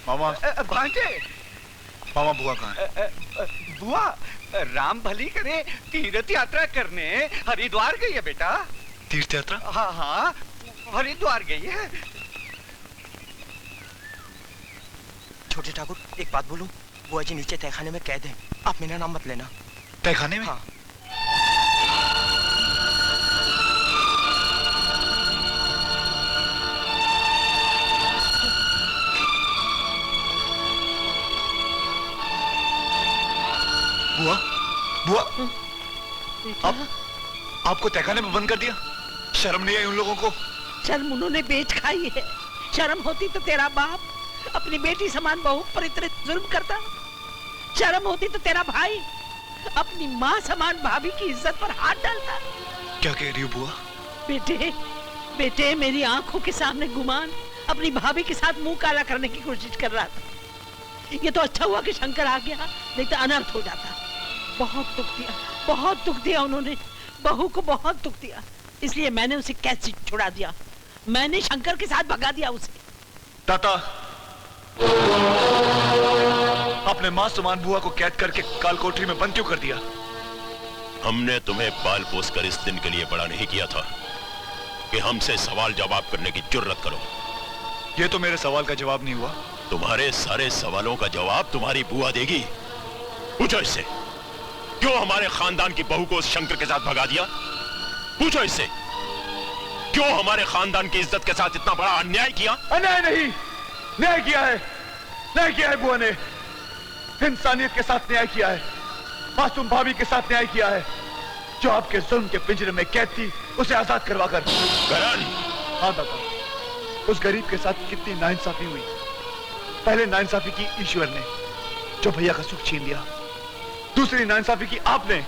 मामा भांजे, मामा बुआ कहाँ है? बुआ राम भली करे तीर्थ यात्रा करने हरिद्वार गई है बेटा। तीर्थ यात्रा? हाँ हाँ हरिद्वार गई है। छोटे ठाकुर एक बात बोलूं, बुआ जी नीचे तहखाने में कैद हैं, आप मेरा नाम मत लेना। तहखाने में? हाँ। बुआ, बुआ, आपको तहखाने में बंद कर दिया? शर्म नहीं आई उन लोगों को? शर्म उन्होंने बेच खाई है। शर्म होती तो तेरा बाप अपनी बेटी समान बहू पर इतने जुल्म करता। शर्म होती तो तेरा भाई अपनी माँ समान भाभी की इज्जत पर हाथ डालता। क्या कह रही हो बुआ? बेटे, बेटे मेरी आंखों के सामने गुमान अपनी भाभी के साथ मुंह काला करने की कोशिश कर रहा था। ये तो अच्छा हुआ कि शंकर आ गया, नहीं तो अनर्थ हो जाता। बहुत दुख दिया, बहुत दुख दिया उन्होंने, बहू को बहुत दुख दिया। इसलिए मैंने उसे कैद से छुड़ा दिया। मैंने शंकर के साथ भगा दिया उसे। ताता, आपने मां समान बुआ को कैद करके काल कोठरी में बंद क्यों कर दिया? हमने तुम्हें पाल पोस कर इस दिन के लिए बड़ा नहीं किया था कि हमसे सवाल जवाब करने की जुर्रत करो। ये तो मेरे सवाल का जवाब नहीं हुआ। तुम्हारे सारे सवालों का जवाब तुम्हारी बुआ देगी। पूछो इससे, क्यों हमारे खानदान की बहू को उस शंकर के साथ भगा दिया? पूछो इससे, क्यों हमारे खानदान की इज्जत के साथ इतना बड़ा अन्याय किया? अन्याय नहीं, न्याय किया है, न्याय किया है बुआ ने। इंसानियत के साथ न्याय किया है, मासूम भाभी के साथ न्याय किया है, जो आपके जुल्म के पिंजरे में कैद थी उसे आजाद करवाकर। करण! हाँ दादा, उस गरीब के साथ कितनी नाइंसाफी हुई। पहले नाइंसाफी की ईश्वर ने, जो भैया का सुख छीन लिया। दूसरी नाइंसाफी की आपने,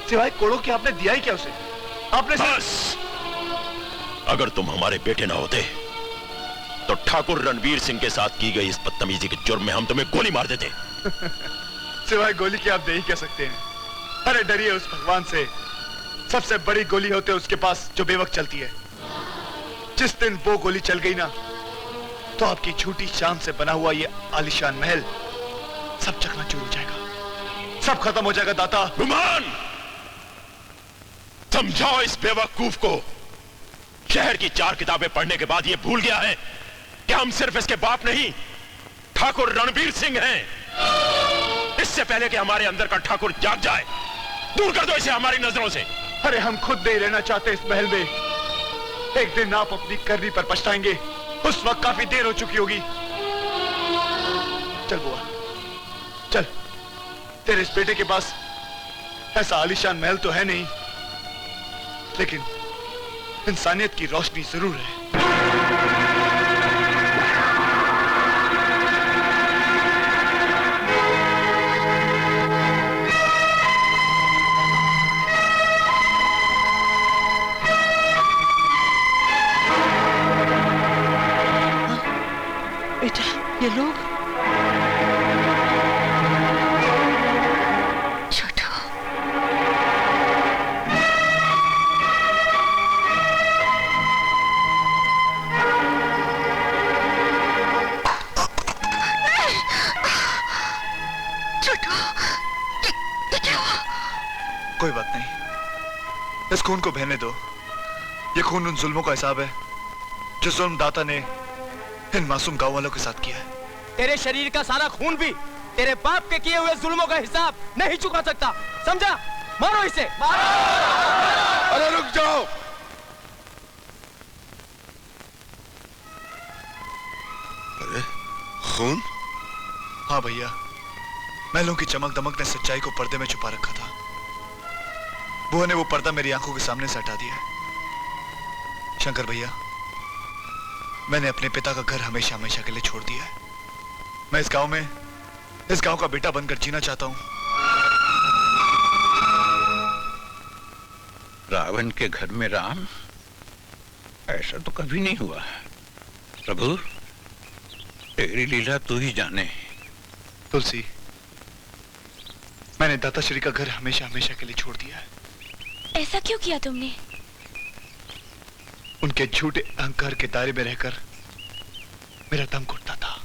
सिवाय कोड़ों के आपने दिया ही क्या उसे? आपने बस! अगर तुम हमारे बेटे ना होते तो ठाकुर रणवीर सिंह के साथ की गई इस बदतमीजी के जुर्म में हम तुम्हें गोली मार देते। सिवाय गोली के आप दे ही कह सकते हैं। अरे डरिए उस भगवान से, सबसे बड़ी गोली होते उसके पास जो बेवक्त चलती है। जिस दिन वो गोली चल गई ना, तो आपकी झूठी शान से बना हुआ ये आलीशान महल सब चकनाचूर हो जाएगा, सब खत्म हो जाएगा दाता। गुमान! समझाओ इस बेवकूफ को, शहर की 4 किताबें पढ़ने के बाद ये भूल गया है कि हम सिर्फ इसके बाप नहीं, ठाकुर रणवीर सिंह हैं। इससे पहले कि हमारे अंदर का ठाकुर जाग जाए, दूर कर दो इसे हमारी नजरों से। अरे हम खुद नहीं रहना चाहते इस महल में। एक दिन आप अपनी करनी पर पछताएंगे, उस वक्त काफी देर हो चुकी होगी। चल बुआ, चल। तेरे इस बेटे के पास ऐसा आलीशान महल तो है नहीं, लेकिन इंसानियत की रोशनी जरूर है। बेटा, ये लोग छोटू, छोटू, ये क्या हुआ? कोई बात नहीं, इस खून को बहने दो। ये खून उन जुल्मों का हिसाब है जो जुल्म दाता ने इन मासूम गांव वालों के साथ किया है। तेरे शरीर का सारा खून भी तेरे बाप के किए हुए जुल्मों का हिसाब नहीं चुका सकता, समझा? मारो इसे, मारो! अरे रुक जाओ! अरे खून? हाँ भैया, महलों की चमक दमक ने सच्चाई को पर्दे में छुपा रखा था। बुआ ने वो पर्दा मेरी आंखों के सामने से हटा दिया। शंकर भैया, मैंने अपने पिता का घर हमेशा हमेशा के लिए छोड़ दिया है। मैं इस गांव का बेटा बनकर जीना चाहता हूं। रावण के घर में राम, ऐसा तो कभी नहीं हुआ। प्रभु, तेरी लीला तू ही जाने। तुलसी, मैंने दाताश्री का घर हमेशा हमेशा के लिए छोड़ दिया है। ऐसा क्यों किया तुमने? उनके झूठे अहंकार के दायरे में रहकर मेरा दम घुटता था।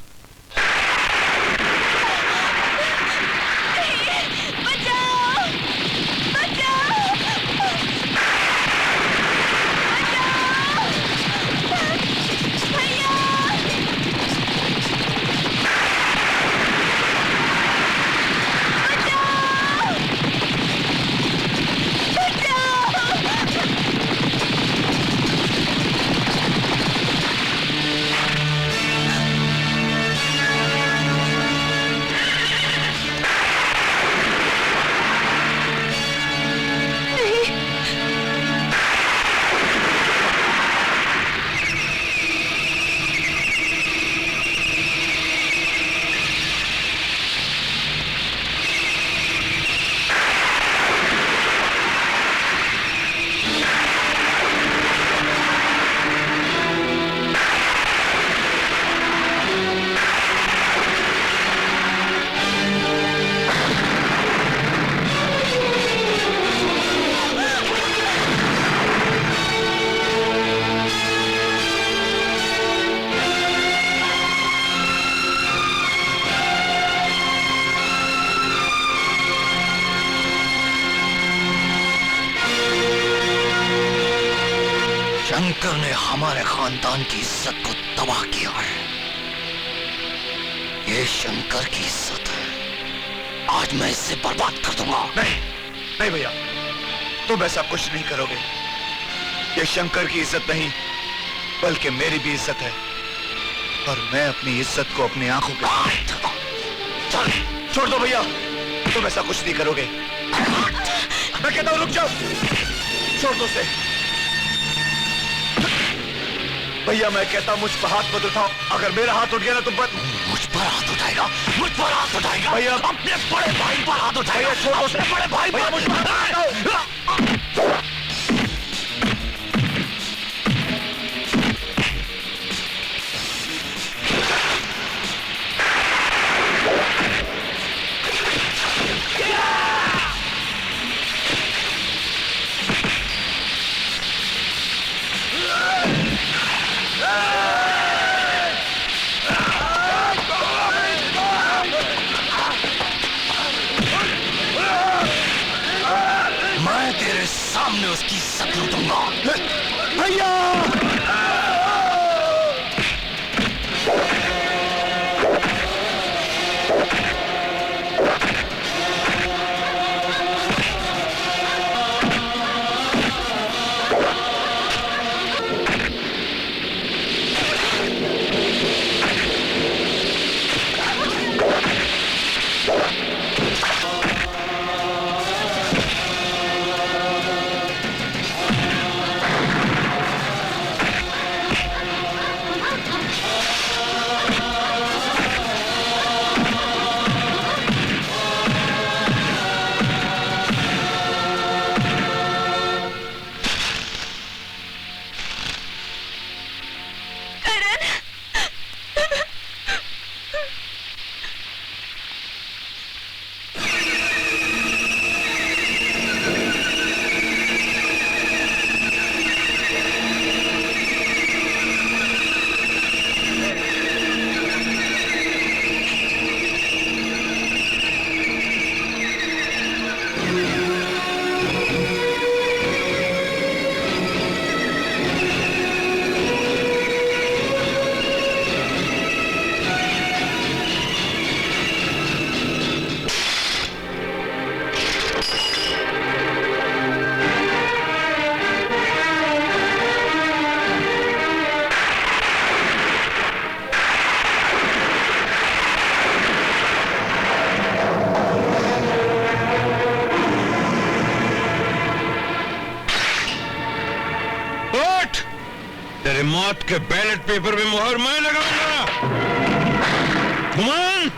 शंकर ने हमारे खानदान की इज्जत को तबाह किया है। ये शंकर की इज्जत है, आज मैं इसे बर्बाद कर दूंगा। नहीं नहीं भैया, तुम ऐसा कुछ नहीं करोगे। ये शंकर की इज्जत नहीं बल्कि मेरी भी इज्जत है, और मैं अपनी इज्जत को अपनी आंखों के चल छोड़ दो भैया, तुम ऐसा कुछ नहीं करोगे। मैं कहता हूं रुक जाओ, छोड़ दो उसे। भैया मैं कहता हूं मुझ पर हाथ मत उठाओ, अगर मेरा हाथ उठ गया ना तुम पर। मुझ पर हाथ उठाएगा, मुझ पर हाथ उठाएगा भैया, अपने बड़े भाई पर हाथ उठाएगा। भैया छोड़ दो, अपने बड़े भाई भैया मुझ पर हाथ उठाओ। मैं तेरे सामने उसकी इज्जत लूटूंगा। भैया तेरे मौत के बैलेट पेपर में मुहर मैं लगाऊंगा। गुमान,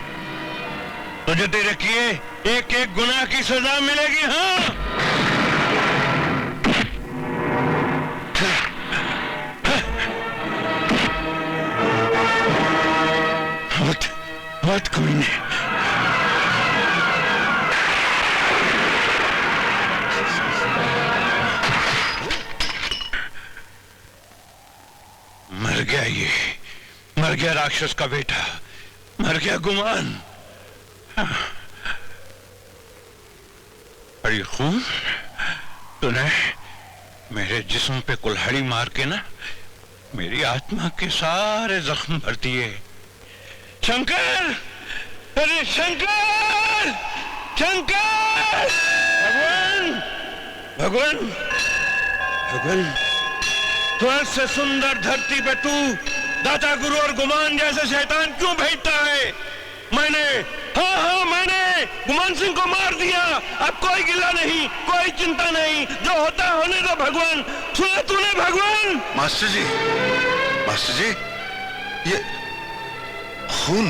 तुझे तेरे किए एक एक गुनाह की सजा मिलेगी। हाँ, हट कमीने। मर गया ये, मर गया राक्षस का बेटा, मर गया गुमान। अरे खून, तूने मेरे जिस्म पे कुल्हाड़ी मार के ना मेरी आत्मा के सारे जख्म भर दिए। शंकर, अरे शंकर, शंकर! भगवान, भगवान, भगवान, स्वर्ग से सुंदर धरती पे तू दाता गुरु और गुमान जैसे शैतान क्यों भेजता है? मैंने, हाँ, मैंने गुमान सिंह को मार दिया। अब कोई गिला नहीं, कोई चिंता नहीं, जो होता होने दो भगवान। सुना तूने भगवान? मास्टर जी, मास्टर जी, ये खून,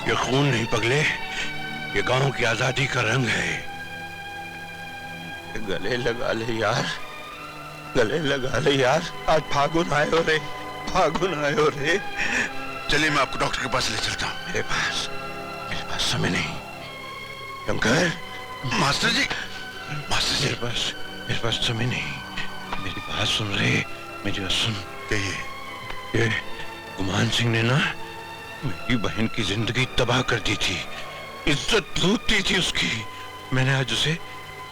ये खून नहीं पगले, ये गांव की आजादी का रंग है। गले लगा ले यार, गले लगा ले यार। आज फागुन आयो रे, फागुन आयो रे। चलिए मैं आपको डॉक्टर के पास ले चलता हूँ। मेरे पास समय नहीं। शंकर, मास्टर जी, मास्टर जी, मेरे पास समय नहीं। मेरी बात सुन रहे, मेरी बात सुन। कहिए। ये गुमान सिंह ने ना मेरी बहन की जिंदगी तबाह कर दी थी, इज्जत लूटती थी उसकी। मैंने आज उसे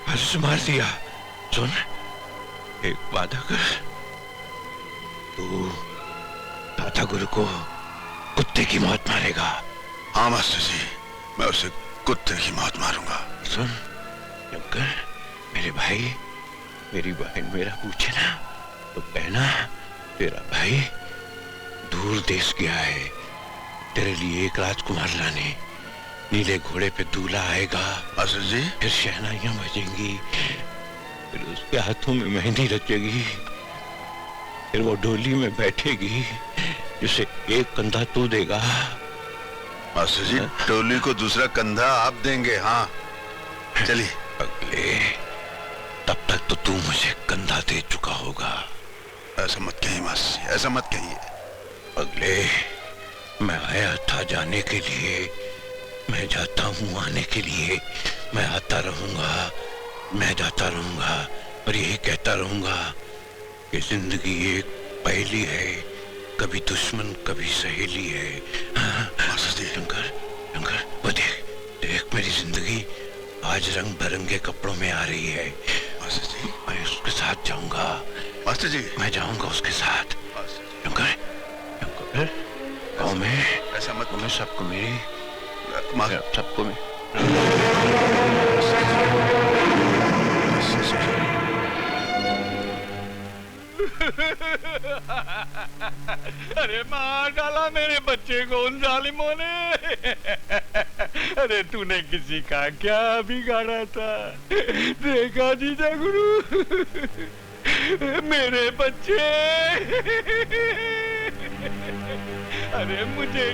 फांसी से मार दिया। सुन, एक वादा कर, तू दाता गुरु को कुत्ते की मौत मारेगा। हाँ मास्टर जी, मैं उसे कुत्ते की मौत मारूंगा। सुन शंकर, मेरे भाई, मेरी बहन मेरा पूछे ना तो कहना तेरा भाई दूर देश गया है तेरे लिए एक राजकुमार लाने। नीले घोड़े पे दूल्हा आएगा मास्टर जी, फिर शहनाइयां बजेंगी, फिर उसके हाथों में मेहंदी रचेगी, फिर वो डोली में बैठेगी जिसे एक कंधा तू देगा। मास्टर जी, टोली को दूसरा कंधा आप देंगे। हाँ चलिए। अगले, तब तक तो तू मुझे कंधा दे चुका होगा। ऐसा मत कहिए मास्टर जी, ऐसा मत कहिए। अगले, मैं आया था जाने के लिए, मैं जाता हूँ आने के लिए। मैं आता रहूंगा, मैं जाता रहूंगा, और यही कहता रहूंगा कि जिंदगी एक पहेली है, कभी दुश्मन कभी सहेली है। मास्टर जी, शंकर, शंकर, वो देख, देख मेरी जिंदगी आज रंग बिरंगे कपड़ों में आ रही है। मास्टर जी, मैं उसके साथ जाऊंगा। मास्टर जी, मैं जाऊंगा उसके साथ। शंकर, शंकर, गाँव में ऐसा मत। मैं सबको मेरी, सबको मैं अरे मार डाला मेरे बच्चे को उन जालिमों ने। अरे तूने किसी का क्या बिगाड़ा था? देखा जीजा गुरु, मेरे बच्चे। अरे मुझे